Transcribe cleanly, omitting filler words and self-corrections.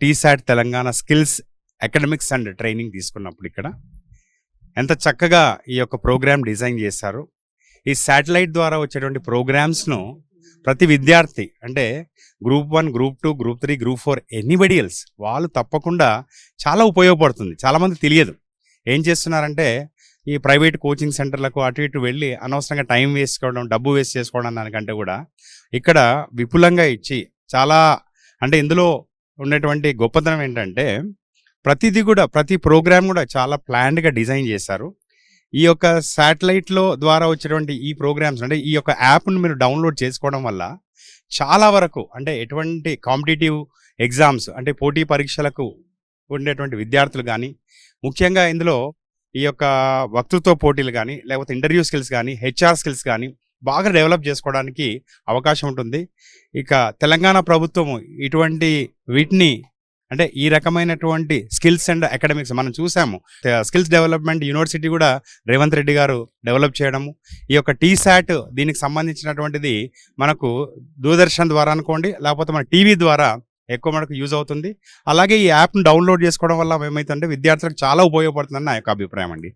T-SAT Telangana skills academics and training తీసుకున్నప్పుడు ఇక్కడ ఎంత చక్కగా ఈ యొక్క ప్రోగ్రామ్ డిజైన్ చేశారు. ఈ శాటిలైట్ ద్వారా వచ్చేటువంటి ప్రోగ్రామ్స్ను ప్రతి విద్యార్థి అంటే group 1, group 2, group 3, group 4 anybody else వాళ్ళు తప్పకుండా చాలా ఉపయోగపడుతుంది. చాలామంది తెలియదు. ఏం చేస్తున్నారంటే ఈ ప్రైవేట్ కోచింగ్ సెంటర్లకు అటు ఇటు వెళ్ళి అనవసరంగా టైం వేస్ట్ చేసుకోవడం, డబ్బు వేస్ట్ చేసుకోవడం దానికంటే కూడా ఇక్కడ విపులంగా ఇచ్చి చాలా అంటే ఇందులో ఉన్నటువంటి గొప్పతనం ఏంటంటే ప్రతిదీ కూడా ప్రతి ప్రోగ్రామ్ కూడా చాలా ప్లాన్డ్గా డిజైన్ చేశారు. ఈ యొక్క శాటిలైట్లో ద్వారా వచ్చేటువంటి ఈ ప్రోగ్రామ్స్ అంటే ఈ యొక్క యాప్ను మీరు డౌన్లోడ్ చేసుకోవడం వల్ల చాలా వరకు అంటే ఎటువంటి కాంపిటేటివ్ ఎగ్జామ్స్ అంటే పోటీ పరీక్షలకు ఉండేటువంటి విద్యార్థులు కానీ ముఖ్యంగా ఇందులో ఈ యొక్క వక్తృత్వ పోటీలు కానీ లేకపోతే ఇంటర్వ్యూ స్కిల్స్ కానీ హెచ్ఆర్ స్కిల్స్ కానీ బాగా డెవలప్ చేసుకోవడానికి అవకాశం ఉంటుంది. ఇక తెలంగాణ ప్రభుత్వం ఇటువంటి వీటిని అంటే ఈ రకమైనటువంటి స్కిల్స్ అండ్ అకాడమిక్స్ మనం చూసాము. స్కిల్స్ డెవలప్మెంట్ యూనివర్సిటీ కూడా రేవంత్ రెడ్డి గారు డెవలప్ చేయడము, ఈ యొక్క టీసాట్ దీనికి సంబంధించినటువంటిది మనకు దూరదర్శన్ ద్వారా అనుకోండి లేకపోతే మన టీవీ ద్వారా ఎక్కువ మనకు యూజ్ అవుతుంది. అలాగే ఈ యాప్ను డౌన్లోడ్ చేసుకోవడం వల్ల ఏమైతుందంటే విద్యార్థులకు చాలా ఉపయోగపడుతుందని నా యొక్క అభిప్రాయం అండి.